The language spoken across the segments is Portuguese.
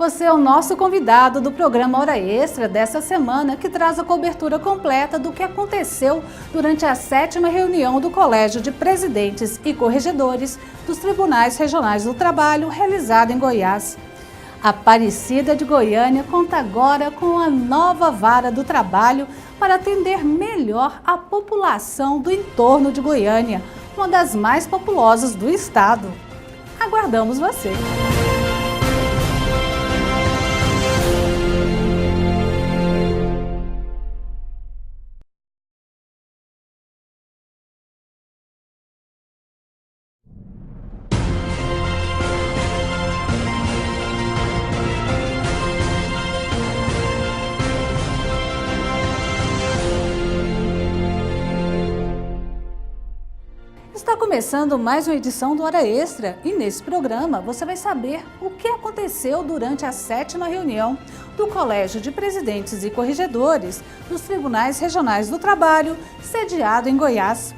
Você é o nosso convidado do programa Hora Extra dessa semana, que traz a cobertura completa do que aconteceu durante a 7ª reunião do Colégio de Presidentes e Corregedores dos Tribunais Regionais do Trabalho, realizada em Goiás. Aparecida de Goiânia conta agora com a nova vara do trabalho para atender melhor a população do entorno de Goiânia, uma das mais populosas do estado. Aguardamos você! Está começando mais uma edição do Hora Extra e nesse programa você vai saber o que aconteceu durante a 7ª reunião do Colégio de Presidentes e Corregedores dos Tribunais Regionais do Trabalho, sediado em Goiás.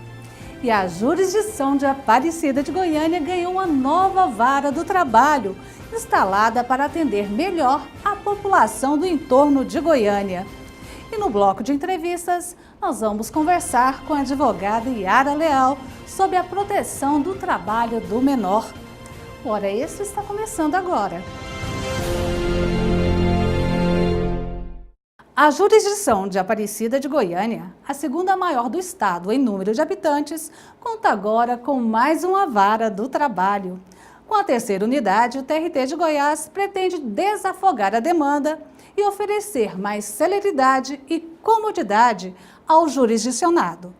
E a jurisdição de Aparecida de Goiânia ganhou uma nova vara do trabalho, instalada para atender melhor a população do entorno de Goiânia. E no bloco de entrevistas, nós vamos conversar com a advogada Yara Leal sobre a proteção do trabalho do menor. O Hora Extra está começando agora. A jurisdição de Aparecida de Goiânia, a segunda maior do estado em número de habitantes, conta agora com mais uma vara do trabalho. Com a 3ª unidade, o TRT de Goiás pretende desafogar a demanda e oferecer mais celeridade e comodidade ao jurisdicionado.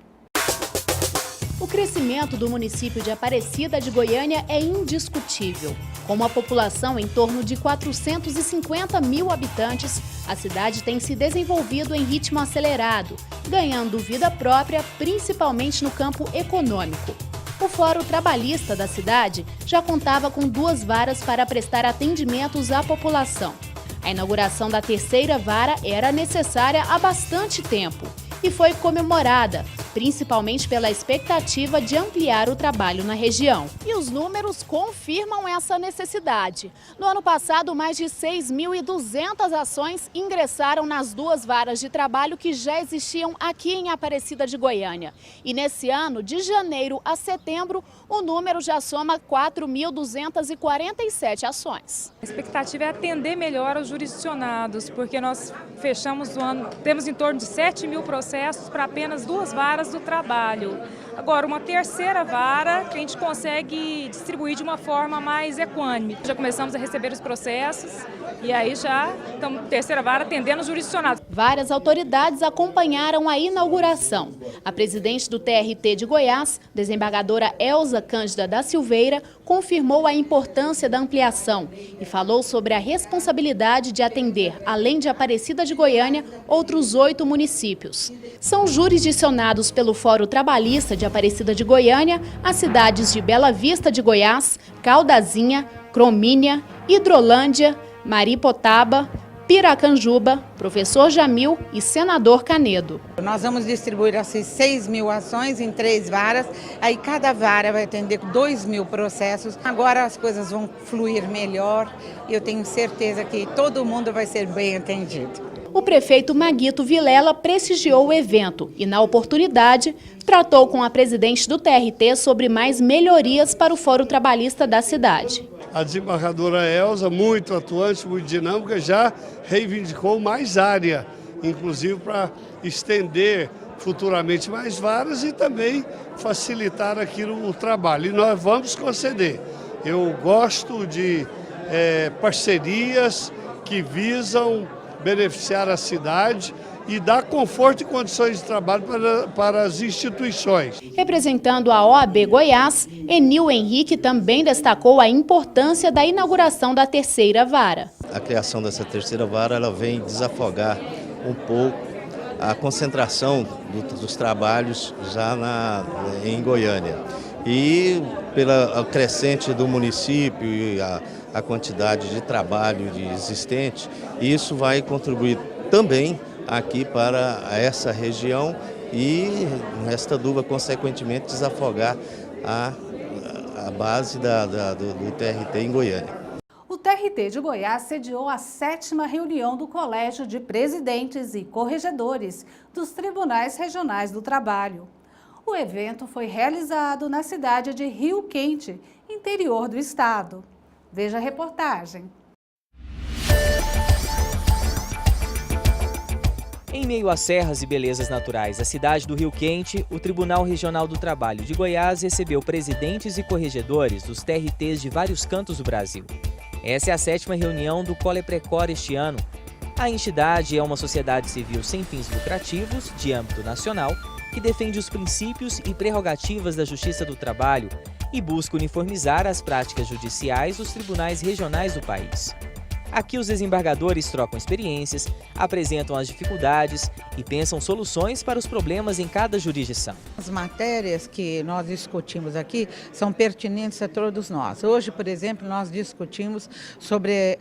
O crescimento do município de Aparecida de Goiânia é indiscutível. Com uma população em torno de 450 mil habitantes, a cidade tem se desenvolvido em ritmo acelerado, ganhando vida própria, principalmente no campo econômico. O Fórum Trabalhista da cidade já contava com 2 varas para prestar atendimentos à população. A inauguração da 3ª vara era necessária há bastante tempo e foi comemorada, principalmente pela expectativa de ampliar o trabalho na região. E os números confirmam essa necessidade. No ano passado, mais de 6.200 ações ingressaram nas 2 varas de trabalho que já existiam aqui em Aparecida de Goiânia. E nesse ano, de janeiro a setembro, o número já soma 4.247 ações. A expectativa é atender melhor os jurisdicionados, porque nós fechamos o ano, temos em torno de 7 mil processos para apenas 2 varas do trabalho. Agora, uma 3ª vara que a gente consegue distribuir de uma forma mais equânime. Já começamos a receber os processos e aí já estamos 3ª vara atendendo os jurisdicionados. Várias autoridades acompanharam a inauguração. A presidente do TRT de Goiás, desembargadora Elza Cândida da Silveira, confirmou a importância da ampliação e falou sobre a responsabilidade de atender, além de Aparecida de Goiânia, outros 8 municípios. São jurisdicionados pelo Fórum Trabalhista de Aparecida de Goiânia as cidades de Bela Vista de Goiás, Caldazinha, Cromínia, Hidrolândia, Maripotaba, Piracanjuba, Professor Jamil e Senador Canedo. Nós vamos distribuir essas 6 mil ações em 3 varas, aí cada vara vai atender 2 mil processos. Agora as coisas vão fluir melhor e eu tenho certeza que todo mundo vai ser bem atendido. O prefeito Maguito Vilela prestigiou o evento e, na oportunidade, tratou com a presidente do TRT sobre mais melhorias para o Fórum Trabalhista da cidade. A desembargadora Elza, muito atuante, muito dinâmica, já reivindicou mais área, inclusive para estender futuramente mais varas e também facilitar aqui o trabalho. E nós vamos conceder. Eu gosto de parcerias que visam beneficiar a cidade e dar conforto e condições de trabalho para as instituições. Representando a OAB Goiás, Enil Henrique também destacou a importância da inauguração da 3ª vara. A criação dessa 3ª vara ela vem desafogar um pouco a concentração dos trabalhos já em Goiânia. E pela crescente do município e a quantidade de trabalho existente, isso vai contribuir também aqui para essa região e, não resta dúvida, consequentemente, desafogar a base do TRT em Goiânia. O TRT de Goiás sediou a 7ª reunião do Colégio de Presidentes e Corregedores dos Tribunais Regionais do Trabalho. O evento foi realizado na cidade de Rio Quente, interior do estado. Veja a reportagem. Em meio a serras e belezas naturais da cidade do Rio Quente, o Tribunal Regional do Trabalho de Goiás recebeu presidentes e corregedores dos TRTs de vários cantos do Brasil. Essa é a 7ª reunião do Coleprecor este ano. A entidade é uma sociedade civil sem fins lucrativos, de âmbito nacional, que defende os princípios e prerrogativas da Justiça do Trabalho e busca uniformizar as práticas judiciais dos tribunais regionais do país. Aqui os desembargadores trocam experiências, apresentam as dificuldades e pensam soluções para os problemas em cada jurisdição. As matérias que nós discutimos aqui são pertinentes a todos nós. Hoje, por exemplo, nós discutimos sobre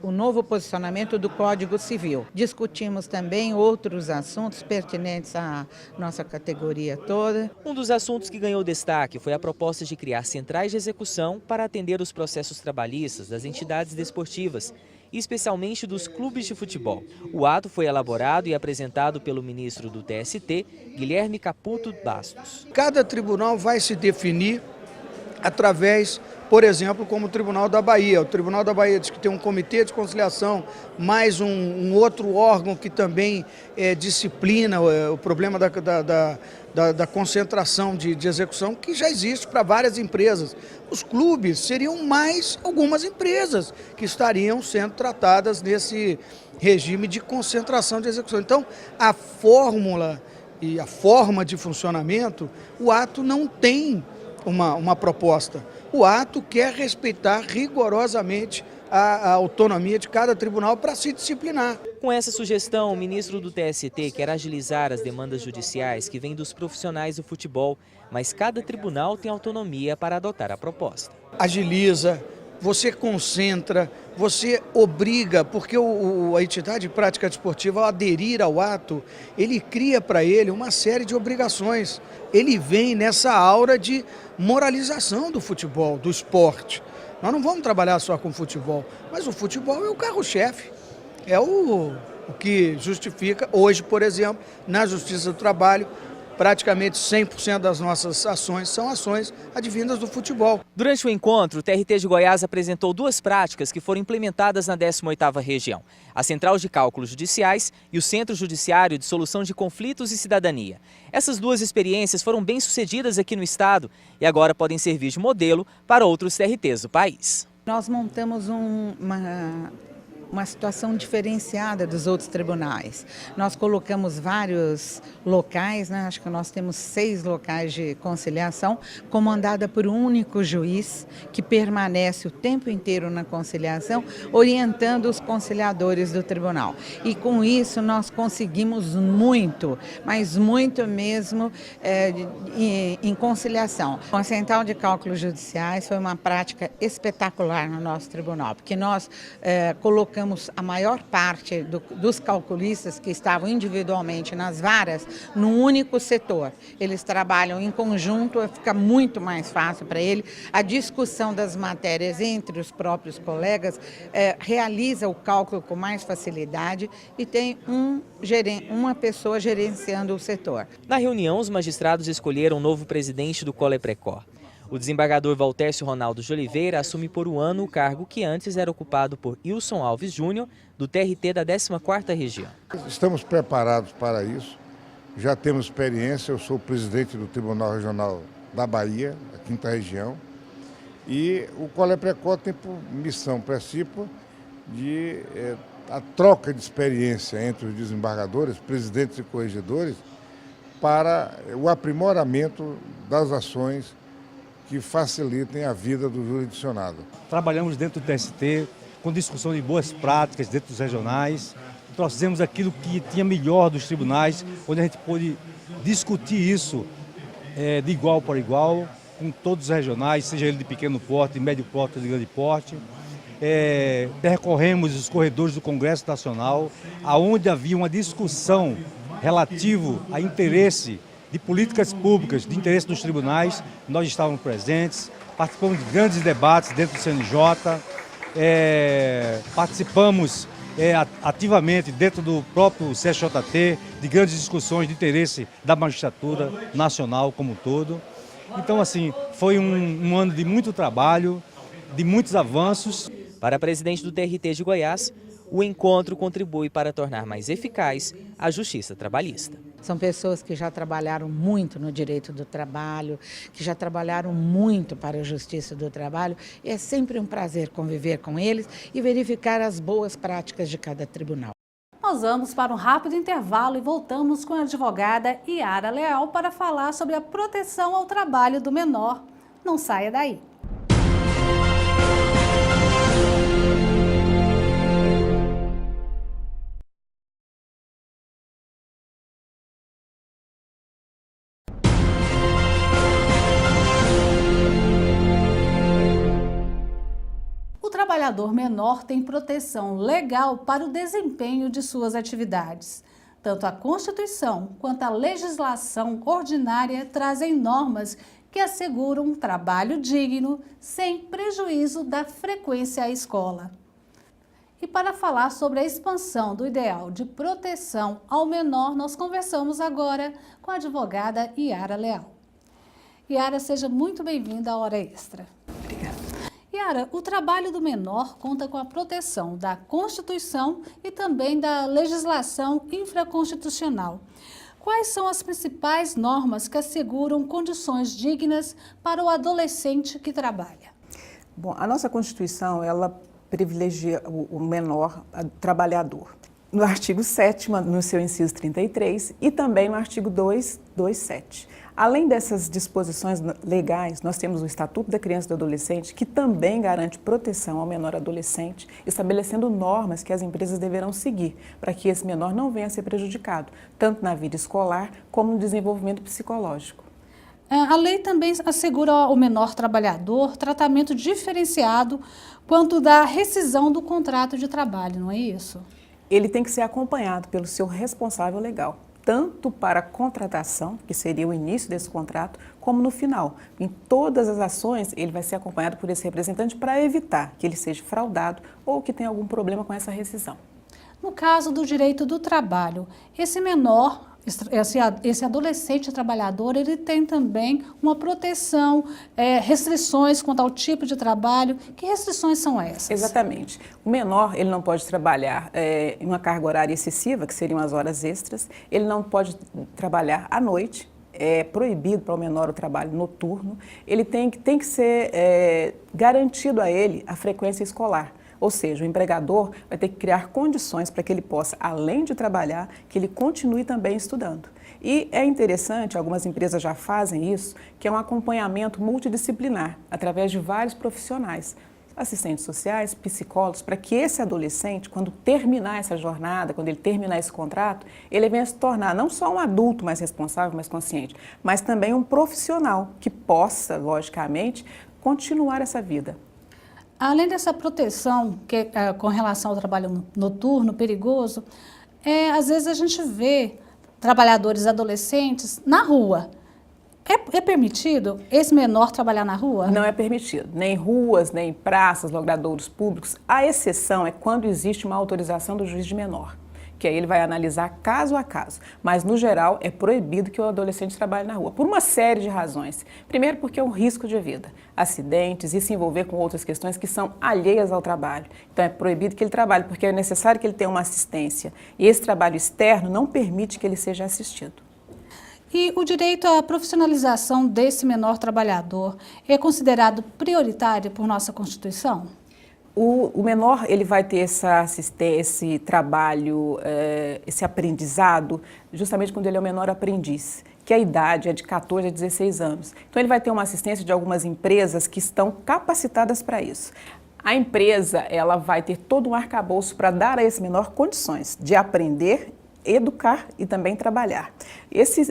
o novo posicionamento do Código Civil. Discutimos também outros assuntos pertinentes à nossa categoria toda. Um dos assuntos que ganhou destaque foi a proposta de criar centrais de execução para atender os processos trabalhistas das entidades desportivas, especialmente dos clubes de futebol. O ato foi elaborado e apresentado pelo ministro do TST, Guilherme Caputo Bastos. Cada tribunal vai se definir através, por exemplo, como o Tribunal da Bahia. O Tribunal da Bahia diz que tem um comitê de conciliação, mais um outro órgão que também disciplina o problema da concentração de execução, que já existe para várias empresas. Os clubes seriam mais algumas empresas que estariam sendo tratadas nesse regime de concentração de execução. Então, a fórmula e a forma de funcionamento, o ato não tem uma proposta. O ato quer respeitar rigorosamente a autonomia de cada tribunal para se disciplinar. Com essa sugestão, o ministro do TST quer agilizar as demandas judiciais que vêm dos profissionais do futebol, mas cada tribunal tem autonomia para adotar a proposta. Agiliza, você concentra, você obriga, porque a entidade de prática desportiva, ao aderir ao ato, ele cria para ele uma série de obrigações. Ele vem nessa aura de moralização do futebol, do esporte. Nós não vamos trabalhar só com futebol, mas o futebol é o carro-chefe, é o que justifica. Hoje, por exemplo, na Justiça do Trabalho, praticamente 100% das nossas ações são ações advindas do futebol. Durante o encontro, o TRT de Goiás apresentou duas práticas que foram implementadas na 18ª região: a Central de Cálculos Judiciais e o Centro Judiciário de Solução de Conflitos e Cidadania. Essas duas experiências foram bem sucedidas aqui no estado e agora podem servir de modelo para outros TRTs do país. Nós montamos uma situação diferenciada dos outros tribunais. Nós colocamos vários locais, né? Acho que nós temos 6 locais de conciliação, comandada por um único juiz, que permanece o tempo inteiro na conciliação, orientando os conciliadores do tribunal. E com isso nós conseguimos muito, mas muito mesmo em conciliação. A Central de Cálculos Judiciais foi uma prática espetacular no nosso tribunal, porque nós colocamos a maior parte dos calculistas que estavam individualmente nas varas num único setor. Eles trabalham em conjunto, fica muito mais fácil para ele. A discussão das matérias entre os próprios colegas realiza o cálculo com mais facilidade e tem uma pessoa gerenciando o setor. Na reunião, os magistrados escolheram o novo presidente do Coleprecor. O desembargador Valtércio Ronaldo de Oliveira assume por um ano o cargo que antes era ocupado por Wilson Alves Júnior, do TRT da 14ª região. Estamos preparados para isso, já temos experiência, eu sou presidente do Tribunal Regional da Bahia, a 5ª região, e o Coleprecor tem por missão, princípio, de a troca de experiência entre os desembargadores, presidentes e corregedores, para o aprimoramento das ações que facilitem a vida do jurisdicionado. Trabalhamos dentro do TST com discussão de boas práticas dentro dos regionais, trouxemos aquilo que tinha melhor dos tribunais, onde a gente pôde discutir isso de igual para igual, com todos os regionais, seja ele de pequeno porte, de médio porte ou de grande porte. Percorremos os corredores do Congresso Nacional, onde havia uma discussão relativo a interesse de políticas públicas, de interesse dos tribunais. Nós estávamos presentes, participamos de grandes debates dentro do CNJ, participamos ativamente dentro do próprio CSJT de grandes discussões de interesse da magistratura nacional como um todo. Então, assim, foi um ano de muito trabalho, de muitos avanços. Para a presidente do TRT de Goiás, o encontro contribui para tornar mais eficaz a justiça trabalhista. São pessoas que já trabalharam muito no direito do trabalho, que já trabalharam muito para a justiça do trabalho. E é sempre um prazer conviver com eles e verificar as boas práticas de cada tribunal. Nós vamos para um rápido intervalo e voltamos com a advogada Yara Leal para falar sobre a proteção ao trabalho do menor. Não saia daí. O trabalhador menor tem proteção legal para o desempenho de suas atividades. Tanto a Constituição quanto a legislação ordinária trazem normas que asseguram um trabalho digno, sem prejuízo da frequência à escola. E para falar sobre a expansão do ideal de proteção ao menor, nós conversamos agora com a advogada Yara Leal. Yara, seja muito bem-vinda à Hora Extra. Obrigada. Yara, o trabalho do menor conta com a proteção da Constituição e também da legislação infraconstitucional. Quais são as principais normas que asseguram condições dignas para o adolescente que trabalha? Bom, a nossa Constituição, ela privilegia o menor trabalhador. No artigo 7º, no seu inciso 33, e também no artigo 227. Além dessas disposições legais, nós temos o Estatuto da Criança e do Adolescente, que também garante proteção ao menor adolescente, estabelecendo normas que as empresas deverão seguir para que esse menor não venha a ser prejudicado, tanto na vida escolar como no desenvolvimento psicológico. A lei também assegura ao menor trabalhador tratamento diferenciado quanto da rescisão do contrato de trabalho, não é isso? Ele tem que ser acompanhado pelo seu responsável legal, tanto para a contratação, que seria o início desse contrato, como no final. Em todas as ações, ele vai ser acompanhado por esse representante para evitar que ele seja fraudado ou que tenha algum problema com essa rescisão. No caso do direito do trabalho, esse menor, esse adolescente trabalhador, ele tem também uma proteção, restrições quanto ao tipo de trabalho. Que restrições são essas? Exatamente. O menor, ele não pode trabalhar em uma carga horária excessiva, que seriam as horas extras. Ele não pode trabalhar à noite. É proibido para o menor o trabalho noturno. Ele tem que ser garantido a ele a frequência escolar. Ou seja, o empregador vai ter que criar condições para que ele possa, além de trabalhar, que ele continue também estudando. E é interessante, algumas empresas já fazem isso, que é um acompanhamento multidisciplinar, através de vários profissionais, assistentes sociais, psicólogos, para que esse adolescente, quando terminar essa jornada, quando ele terminar esse contrato, ele venha se tornar não só um adulto mais responsável, mais consciente, mas também um profissional que possa, logicamente, continuar essa vida. Além dessa proteção com relação ao trabalho noturno, perigoso, às vezes a gente vê trabalhadores adolescentes na rua. É permitido esse menor trabalhar na rua? Não é permitido, nem em ruas, nem em praças, logradouros públicos. A exceção é quando existe uma autorização do juiz de menor, que aí ele vai analisar caso a caso. Mas, no geral, é proibido que o adolescente trabalhe na rua, por uma série de razões. Primeiro, porque é um risco de vida, acidentes e se envolver com outras questões que são alheias ao trabalho. Então, é proibido que ele trabalhe, porque é necessário que ele tenha uma assistência. E esse trabalho externo não permite que ele seja assistido. E o direito à profissionalização desse menor trabalhador é considerado prioritário por nossa Constituição? O menor, ele vai ter essa assistência, esse trabalho, esse aprendizado, justamente quando ele é o menor aprendiz, que a idade é de 14 a 16 anos. Então, ele vai ter uma assistência de algumas empresas que estão capacitadas para isso. A empresa, ela vai ter todo um arcabouço para dar a esse menor condições de aprender, educar e também trabalhar.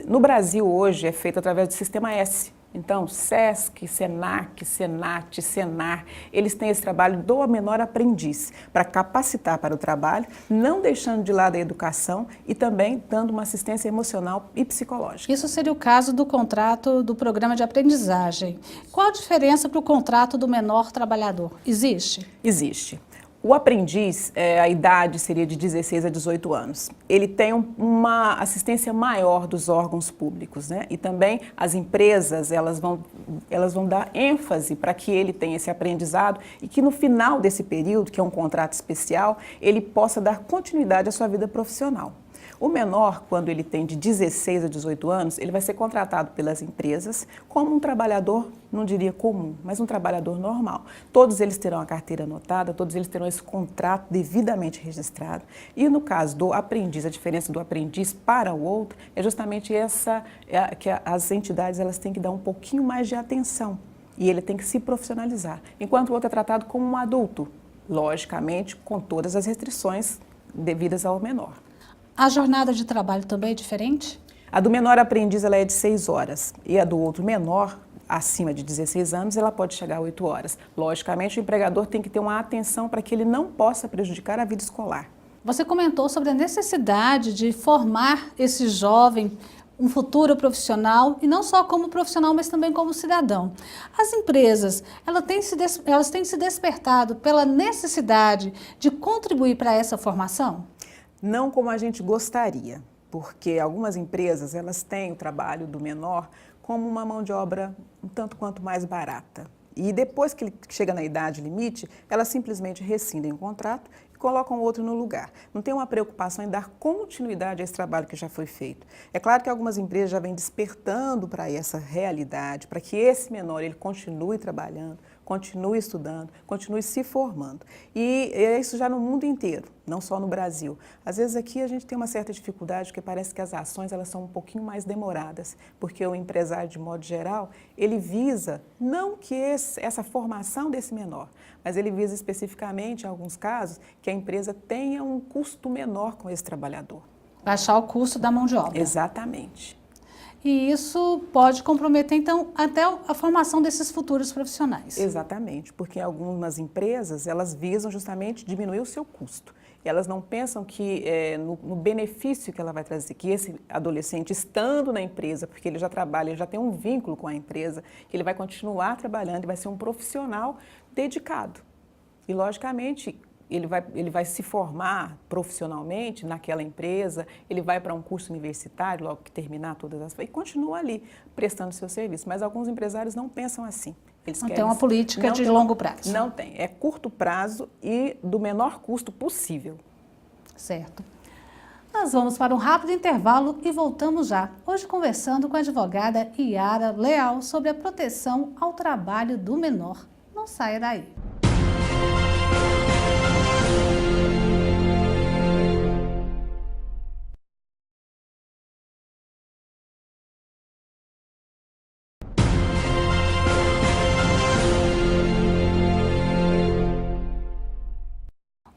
No Brasil, hoje, é feito através do Sistema S. Então, SESC, SENAC, SENAT, SENAR, eles têm esse trabalho do menor aprendiz para capacitar para o trabalho, não deixando de lado a educação e também dando uma assistência emocional e psicológica. Isso seria o caso do contrato do programa de aprendizagem. Qual a diferença para o contrato do menor trabalhador? Existe? Existe. O aprendiz, a idade seria de 16 a 18 anos. Ele tem uma assistência maior dos órgãos públicos, né? E também as empresas, elas vão dar ênfase para que ele tenha esse aprendizado e que no final desse período, que é um contrato especial, ele possa dar continuidade à sua vida profissional. O menor, quando ele tem de 16 a 18 anos, ele vai ser contratado pelas empresas como um trabalhador, não diria comum, mas um trabalhador normal. Todos eles terão a carteira anotada, todos eles terão esse contrato devidamente registrado. E no caso do aprendiz, a diferença do aprendiz para o outro é justamente essa, que as entidades elas têm que dar um pouquinho mais de atenção e ele tem que se profissionalizar, enquanto o outro é tratado como um adulto, logicamente com todas as restrições devidas ao menor. A jornada de trabalho também é diferente? A do menor aprendiz ela é de 6 horas e a do outro menor, acima de 16 anos, ela pode chegar a 8 horas. Logicamente, o empregador tem que ter uma atenção para que ele não possa prejudicar a vida escolar. Você comentou sobre a necessidade de formar esse jovem um futuro profissional, e não só como profissional, mas também como cidadão. As empresas, elas têm se despertado pela necessidade de contribuir para essa formação? Não como a gente gostaria, porque algumas empresas elas têm o trabalho do menor como uma mão de obra um tanto quanto mais barata. E depois que ele chega na idade limite, elas simplesmente rescindem o contrato e colocam outro no lugar. Não tem uma preocupação em dar continuidade a esse trabalho que já foi feito. É claro que algumas empresas já vêm despertando para essa realidade, para que esse menor ele continue trabalhando, continue estudando, continue se formando. E é isso já no mundo inteiro, não só no Brasil. Às vezes aqui a gente tem uma certa dificuldade, porque parece que as ações elas são um pouquinho mais demoradas, porque o empresário, de modo geral, ele visa não que essa formação desse menor, mas ele visa especificamente, em alguns casos, que a empresa tenha um custo menor com esse trabalhador. Baixar o custo da mão de obra. Exatamente. E isso pode comprometer, então, até a formação desses futuros profissionais. Exatamente, porque algumas empresas, elas visam justamente diminuir o seu custo. Elas não pensam que no benefício que ela vai trazer, que esse adolescente, estando na empresa, porque ele já trabalha, ele já tem um vínculo com a empresa, que ele vai continuar trabalhando e vai ser um profissional dedicado. E, logicamente, ele vai se formar profissionalmente naquela empresa, ele vai para um curso universitário, logo que terminar todas as... e continua ali, prestando seu serviço. Mas alguns empresários não pensam assim. Eles não tem uma política de longo prazo. Não tem. É curto prazo e do menor custo possível. Certo. Nós vamos para um rápido intervalo e voltamos já. Hoje conversando com a advogada Yara Leal sobre a proteção ao trabalho do menor. Não saia daí.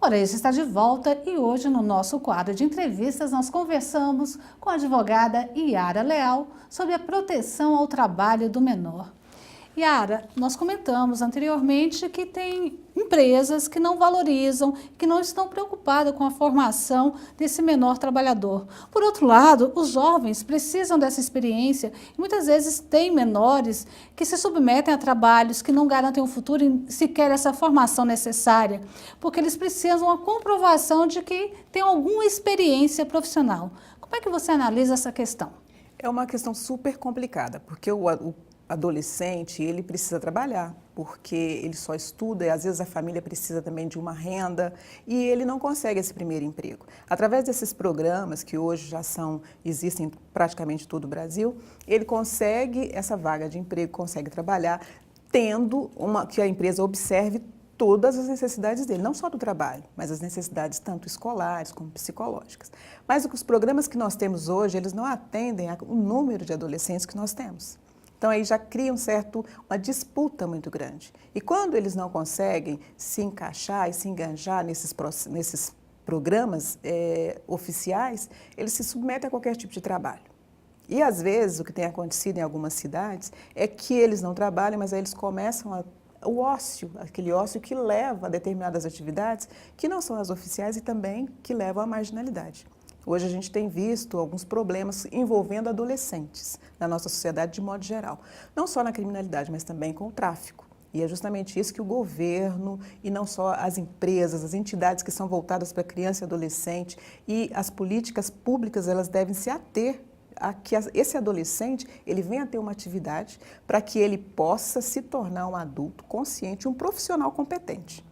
Ora, esse está de volta e hoje no nosso quadro de entrevistas nós conversamos com a advogada Yara Leal sobre a proteção ao trabalho do menor. Yara, nós comentamos anteriormente que tem empresas que não valorizam, que não estão preocupadas com a formação desse menor trabalhador. Por outro lado, os jovens precisam dessa experiência e muitas vezes tem menores que se submetem a trabalhos que não garantem um futuro e sequer essa formação necessária, porque eles precisam uma comprovação de que tem alguma experiência profissional. Como é que você analisa essa questão? É uma questão super complicada, porque o adolescente, ele precisa trabalhar, porque ele só estuda e às vezes a família precisa também de uma renda e ele não consegue esse primeiro emprego. Através desses programas, que hoje já existem praticamente em todo o Brasil, ele consegue essa vaga de emprego, consegue trabalhar, tendo que a empresa observe todas as necessidades dele, não só do trabalho, mas as necessidades tanto escolares como psicológicas. Mas os programas que nós temos hoje, eles não atendem ao número de adolescentes que nós temos. Então, aí já cria uma disputa muito grande. E quando eles não conseguem se encaixar e se enganjar nesses programas oficiais, eles se submetem a qualquer tipo de trabalho. E, às vezes, o que tem acontecido em algumas cidades é que eles não trabalham, mas aí eles começam o ócio, aquele ócio que leva a determinadas atividades que não são as oficiais e também que levam à marginalidade. Hoje a gente tem visto alguns problemas envolvendo adolescentes na nossa sociedade de modo geral. Não só na criminalidade, mas também com o tráfico. E é justamente isso que o governo, e não só as empresas, as entidades que são voltadas para criança e adolescente e as políticas públicas, elas devem se ater a que esse adolescente ele venha a ter uma atividade para que ele possa se tornar um adulto consciente, um profissional competente.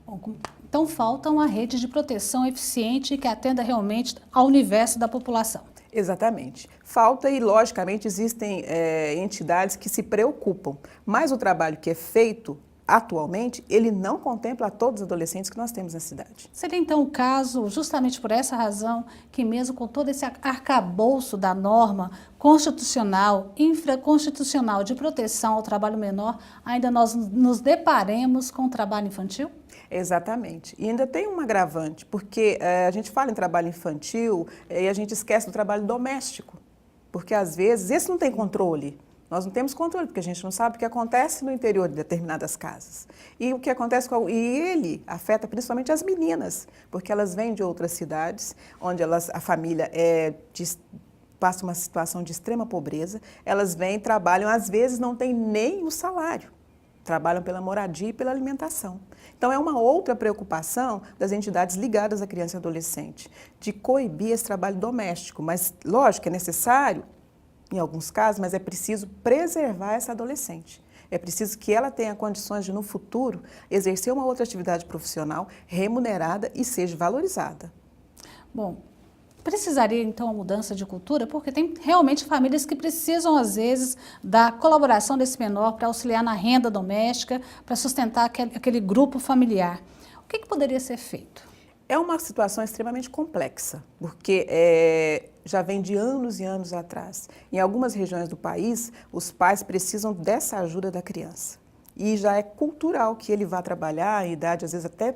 Bom, então falta uma rede de proteção eficiente que atenda realmente ao universo da população. Exatamente. Falta e, logicamente, existem entidades que se preocupam, mas o trabalho que é feito atualmente, ele não contempla todos os adolescentes que nós temos na cidade. Seria então o caso, justamente por essa razão, que mesmo com todo esse arcabouço da norma constitucional, infraconstitucional de proteção ao trabalho menor, ainda nós nos deparemos com o trabalho infantil? Exatamente. E ainda tem um agravante, porque a gente fala em trabalho infantil e a gente esquece do trabalho doméstico, porque às vezes esse não tem controle. Nós não temos controle, porque a gente não sabe o que acontece no interior de determinadas casas. E o que acontece e ele afeta principalmente as meninas, porque elas vêm de outras cidades, onde a família passa uma situação de extrema pobreza, elas vêm, trabalham, às vezes não têm nem o salário. Trabalham pela moradia e pela alimentação. Então, é uma outra preocupação das entidades ligadas à criança e adolescente, de coibir esse trabalho doméstico. Mas, lógico, é necessário, em alguns casos, mas é preciso preservar essa adolescente. É preciso que ela tenha condições de, no futuro, exercer uma outra atividade profissional remunerada e seja valorizada. Bom, precisaria, então, uma mudança de cultura, porque tem realmente famílias que precisam, às vezes, da colaboração desse menor para auxiliar na renda doméstica, para sustentar aquele grupo familiar. O que poderia ser feito? É uma situação extremamente complexa, porque já vem de anos e anos atrás. Em algumas regiões do país, os pais precisam dessa ajuda da criança. E já é cultural que ele vá trabalhar em idade, às vezes até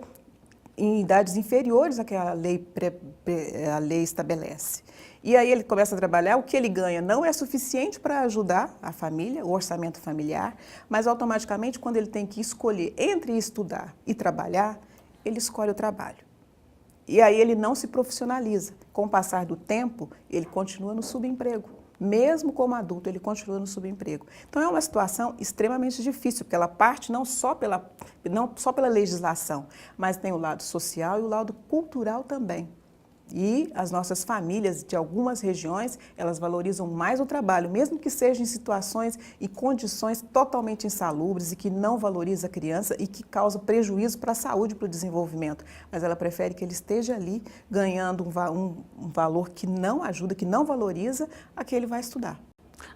em idades inferiores à que a lei estabelece. E aí ele começa a trabalhar, o que ele ganha não é suficiente para ajudar a família, o orçamento familiar, mas automaticamente quando ele tem que escolher entre estudar e trabalhar, ele escolhe o trabalho. E aí ele não se profissionaliza. Com o passar do tempo, ele continua no subemprego. Mesmo como adulto, ele continua no subemprego. Então, é uma situação extremamente difícil, porque ela parte não só pela legislação, mas tem o lado social e o lado cultural também. E as nossas famílias de algumas regiões, elas valorizam mais o trabalho, mesmo que seja em situações e condições totalmente insalubres e que não valoriza a criança e que causa prejuízo para a saúde e para o desenvolvimento. Mas ela prefere que ele esteja ali ganhando um valor que não ajuda, que não valoriza, a que ele vai estudar.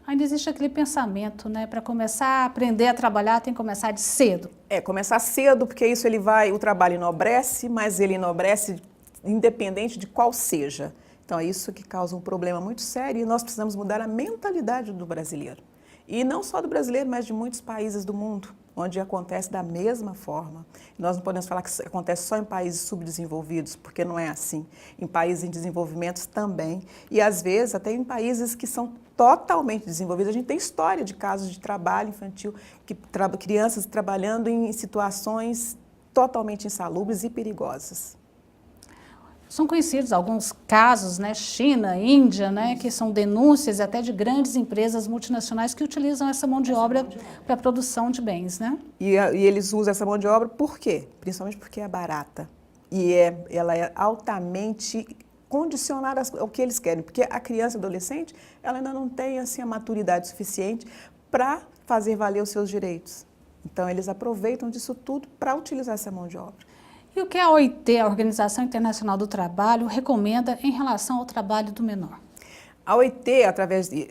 Ainda existe aquele pensamento, né? Para começar a aprender a trabalhar, tem que começar de cedo. Começar cedo, porque isso o trabalho enobrece, mas ele enobrece independente de qual seja. Então, é isso que causa um problema muito sério e nós precisamos mudar a mentalidade do brasileiro. E não só do brasileiro, mas de muitos países do mundo, onde acontece da mesma forma. Nós não podemos falar que isso acontece só em países subdesenvolvidos, porque não é assim. Em países em desenvolvimento também. E, às vezes, até em países que são totalmente desenvolvidos. A gente tem história de casos de trabalho infantil, crianças trabalhando em situações totalmente insalubres e perigosas. São conhecidos alguns casos, né, China, Índia, né, que são denúncias até de grandes empresas multinacionais que utilizam essa mão de obra para a produção de bens, né? E eles usam essa mão de obra por quê? Principalmente porque é barata. E ela é altamente condicionada ao que eles querem, porque a criança e adolescente, ela ainda não tem assim, a maturidade suficiente para fazer valer os seus direitos. Então, eles aproveitam disso tudo para utilizar essa mão de obra. E o que a OIT, a Organização Internacional do Trabalho, recomenda em relação ao trabalho do menor? A OIT,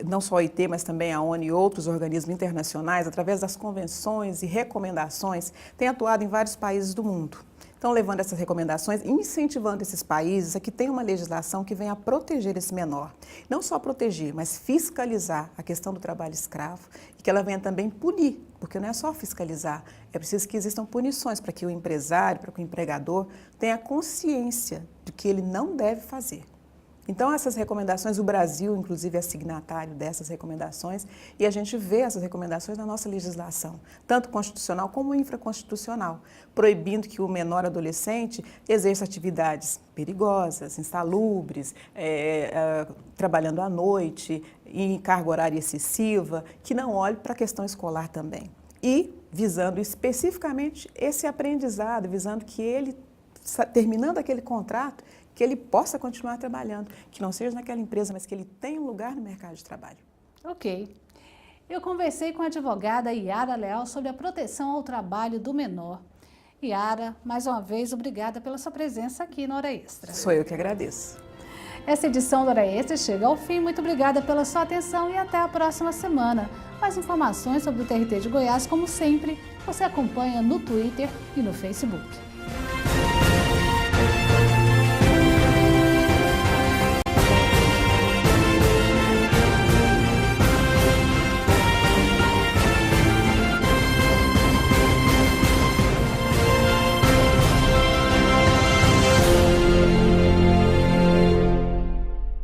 não só a OIT, mas também a ONU e outros organismos internacionais, através das convenções e recomendações, tem atuado em vários países do mundo. Então, levando essas recomendações, incentivando esses países a que tenham uma legislação que venha a proteger esse menor. Não só proteger, mas fiscalizar a questão do trabalho escravo e que ela venha também punir, porque não é só fiscalizar, é preciso que existam punições para que o empresário, para que o empregador tenha consciência de que ele não deve fazer. Então, essas recomendações, o Brasil, inclusive, é signatário dessas recomendações, e a gente vê essas recomendações na nossa legislação, tanto constitucional como infraconstitucional, proibindo que o menor adolescente exerça atividades perigosas, insalubres, trabalhando à noite, em carga horária excessiva, que não olhe para a questão escolar também. E visando especificamente esse aprendizado, visando que ele, terminando aquele contrato, que ele possa continuar trabalhando, que não seja naquela empresa, mas que ele tenha um lugar no mercado de trabalho. Ok. Eu conversei com a advogada Yara Leal sobre a proteção ao trabalho do menor. Yara, mais uma vez, obrigada pela sua presença aqui no Hora Extra. Sou eu que agradeço. Essa edição do Hora Extra chega ao fim. Muito obrigada pela sua atenção e até a próxima semana. Mais informações sobre o TRT de Goiás, como sempre, você acompanha no Twitter e no Facebook.